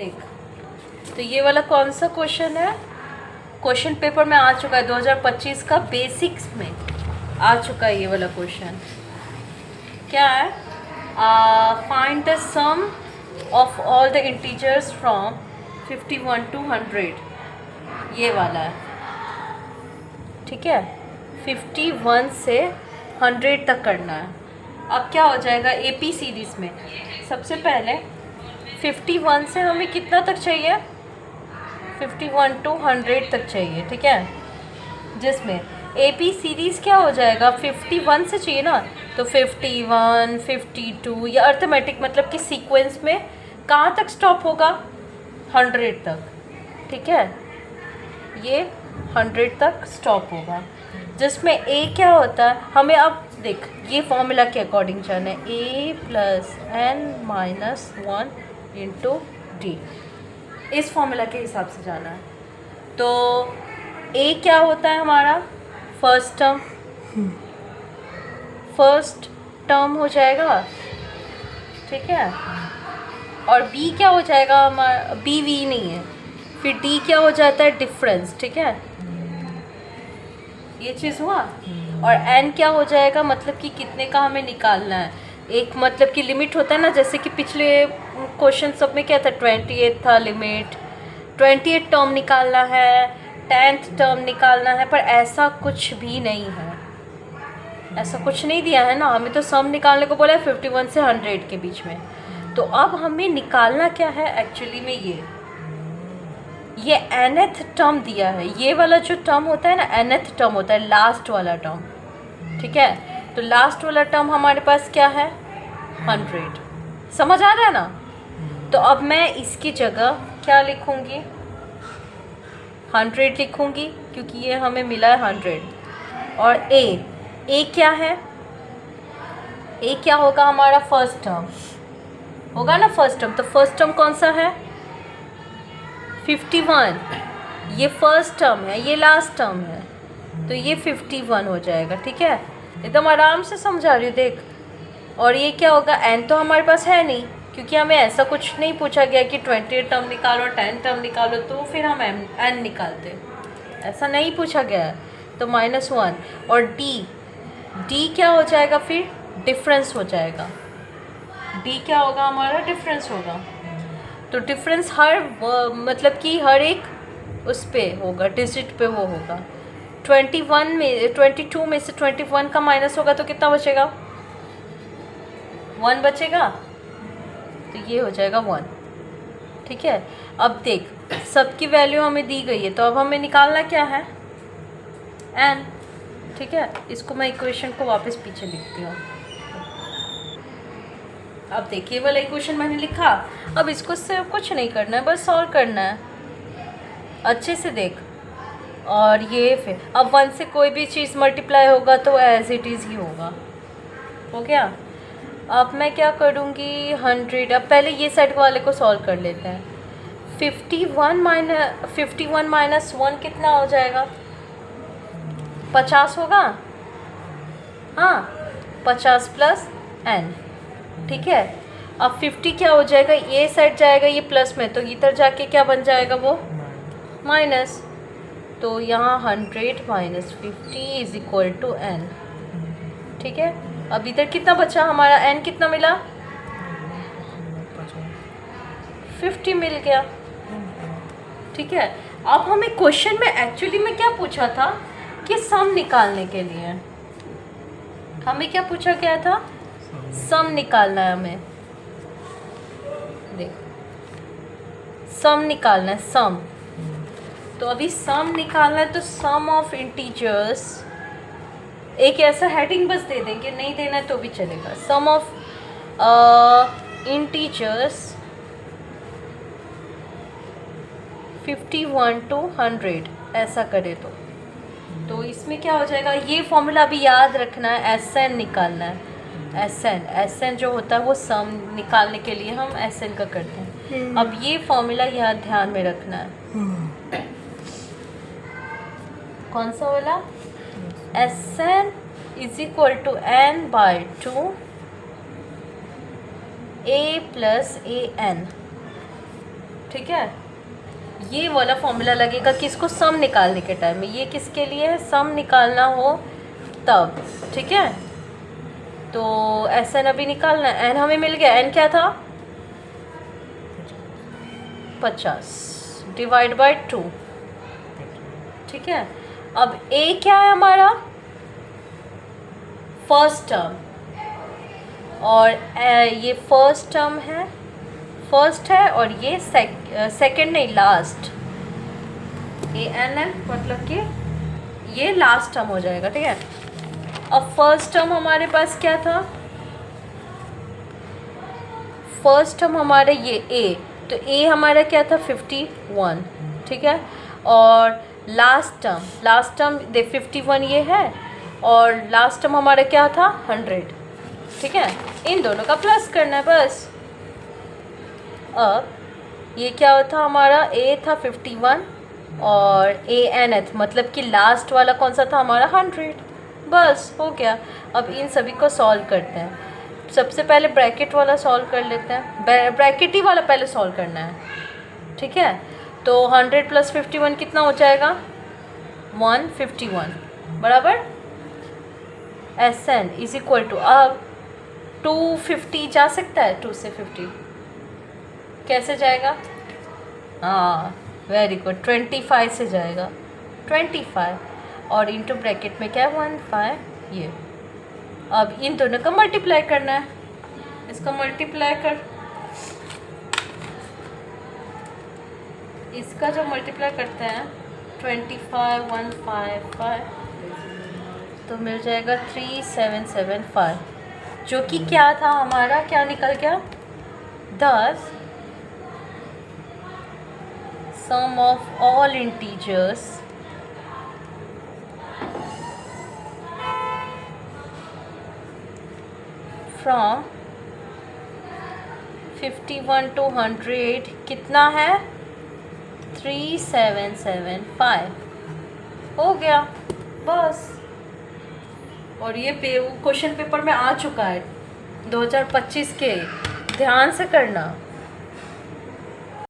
देख, तो ये वाला कौन सा क्वेश्चन है, क्वेश्चन पेपर में आ चुका है 2025 का, बेसिक्स में आ चुका है ये वाला क्वेश्चन। क्या है, find the sum of all the integers from 51 to 100, ये वाला है, ठीक है। 51 से 100 तक करना है। अब क्या हो जाएगा एपी सीरीज़ में, सबसे पहले 51 से हमें कितना तक चाहिए, 51 to 100 तक चाहिए, ठीक है। जिसमें एपी सीरीज़ क्या हो जाएगा, 51 से चाहिए ना, तो 51, 52 या अर्थमेटिक मतलब कि सीक्वेंस में कहाँ तक स्टॉप होगा, 100 तक, ठीक है। ये 100 तक स्टॉप होगा, जिसमें ए क्या होता है, हमें अब देख ये फॉर्मूला के अकॉर्डिंग जाना है, a + n - 1 × d, इस फॉर्मूला के हिसाब से जाना है। तो a क्या होता है हमारा, फर्स्ट टर्म हो जाएगा, ठीक है। और b क्या हो जाएगा हमारा, b v नहीं है, फिर d क्या हो जाता है, डिफरेंस, ठीक है। ये चीज़ हुआ। और n क्या हो जाएगा, मतलब कि कितने का हमें निकालना है, एक मतलब कि लिमिट होता है ना, जैसे कि पिछले क्वेश्चन सब में क्या था, 28 था लिमिट, 28 टर्म निकालना है, 10th टर्म निकालना है, पर ऐसा कुछ भी नहीं है, ऐसा कुछ नहीं दिया है ना, हमें तो सम निकालने को बोला है 51 से 100 के बीच में। तो अब हमें निकालना क्या है एक्चुअली में, ये nth टर्म दिया है, ये वाला जो टर्म होता है ना, nth टर्म होता है, लास्ट वाला टर्म, ठीक है। तो लास्ट वाला टर्म हमारे पास क्या है, 100, समझ आ रहा है ना। तो अब मैं इसकी जगह क्या लिखूँगी, 100 लिखूँगी, क्योंकि ये हमें मिला है 100। और ए क्या है, ए क्या होगा हमारा, फर्स्ट टर्म होगा ना, फर्स्ट टर्म। तो फर्स्ट टर्म कौन सा है, 51, ये फर्स्ट टर्म है, ये लास्ट टर्म है, तो ये 51 हो जाएगा, ठीक है। एकदम आराम से समझा रही हूँ, देख। और ये क्या होगा, n तो हमारे पास है नहीं, क्योंकि हमें ऐसा कुछ नहीं पूछा गया कि 28 टर्म निकालो, 10 टर्म निकालो, तो फिर हम n निकालते, ऐसा नहीं पूछा गया है। तो -1। और d क्या हो जाएगा, फिर डिफरेंस हो जाएगा, d क्या होगा हमारा, डिफरेंस होगा। तो डिफरेंस हर मतलब कि हर एक उस पे होगा, डिजिट पे वो होगा। 22 में से 21 का माइनस होगा तो कितना बचेगा, 1 बचेगा, तो ये हो जाएगा 1, ठीक है। अब देख सबकी वैल्यू हमें दी गई है, तो अब हमें निकालना क्या है, n, ठीक है। इसको मैं इक्वेशन को वापस पीछे लिखती हूँ। अब देखिए वाला इक्वेशन मैंने लिखा, अब इसको सिर्फ कुछ नहीं करना है, बस सॉल्व करना है, अच्छे से देख। और ये फिर अब 1 से कोई भी चीज़ मल्टीप्लाई होगा तो एज इट इज़ ही होगा, हो गया। अब मैं क्या करूँगी, 100, अब पहले ये साइड वाले को सॉल्व कर लेते हैं। 51 - 1 कितना हो जाएगा, 50 होगा, हाँ 50 + n, ठीक है। अब 50 क्या हो जाएगा, ये साइड जाएगा ये प्लस में, तो इधर जाके क्या बन जाएगा, वो माइनस। तो यहाँ 100 - 50 = n, ठीक है। अब इधर कितना बचा हमारा, n कितना मिला, 50 मिल गया, ठीक है। अब हमें क्वेश्चन में एक्चुअली में क्या पूछा था कि सम निकालने के लिए हमें क्या पूछा गया था, सम निकालना है हमें, देख सम निकालना है, सम। तो अभी सम निकालना है, तो सम ऑफ इंटीजर्स, एक ऐसा हेडिंग बस दे देंगे, नहीं देना है तो भी चलेगा, सम ऑफ इंटीजर्स 51 to 100, ऐसा करे तो इसमें क्या हो जाएगा, ये फॉर्मूला अभी याद रखना है, SN निकालना है, SN जो होता है वो सम निकालने के लिए हम SN का करते हैं। अब ये फॉर्मूला यहाँ ध्यान में रखना है, कौन सा वाला, SN = n/2 a + an, ठीक है, ये वाला फॉर्मूला लगेगा किसको, सम निकालने के टाइम में। ये किसके लिए है, सम निकालना हो तब, ठीक है। तो एस एन अभी निकालना है, एन हमें मिल गया, एन क्या था 50 डिवाइड बाय 2, ठीक है। अब ए क्या है हमारा, फर्स्ट टर्म, और ये फर्स्ट टर्म है, फर्स्ट है, और ये सेकंड नहीं लास्ट, ए एन एन मतलब कि ये लास्ट टर्म हो जाएगा, ठीक है। अब फर्स्ट टर्म हमारे पास क्या था, फर्स्ट टर्म हमारे ये ए, तो ए हमारा क्या था 51, ठीक है। और लास्ट टर्म दे 51 ये है, और लास्ट टर्म हमारा क्या था 100, ठीक है। इन दोनों का प्लस करना है बस। अब ये क्या होता हमारा, ए था 51 और ए एन एथ मतलब कि लास्ट वाला कौन सा था हमारा 100, बस हो गया। अब इन सभी को सॉल्व करते हैं। सबसे पहले ब्रैकेट वाला सॉल्व कर लेते हैं, ब्रैकेट ही वाला पहले सॉल्व करना है, ठीक है। तो 100 + 51 कितना हो जाएगा 151 बराबर S N is equal to, अब 250 जा सकता है, 2 से 50 कैसे जाएगा, हाँ वेरी गुड, 25 से जाएगा 25, और इंटू ब्रैकेट में क्या है 15 ये। अब इन दोनों का मल्टीप्लाई करना है, इसका मल्टीप्लाई कर, इसका जब मल्टीप्लाई करते हैं 25 155 तो मिल जाएगा 3775, जो कि क्या था हमारा, क्या निकल गया 10 sum of all integers from 51 to 100 कितना है 3775 हो गया बस। और ये क्वेश्चन पेपर में आ चुका है 2025 के, ध्यान से करना।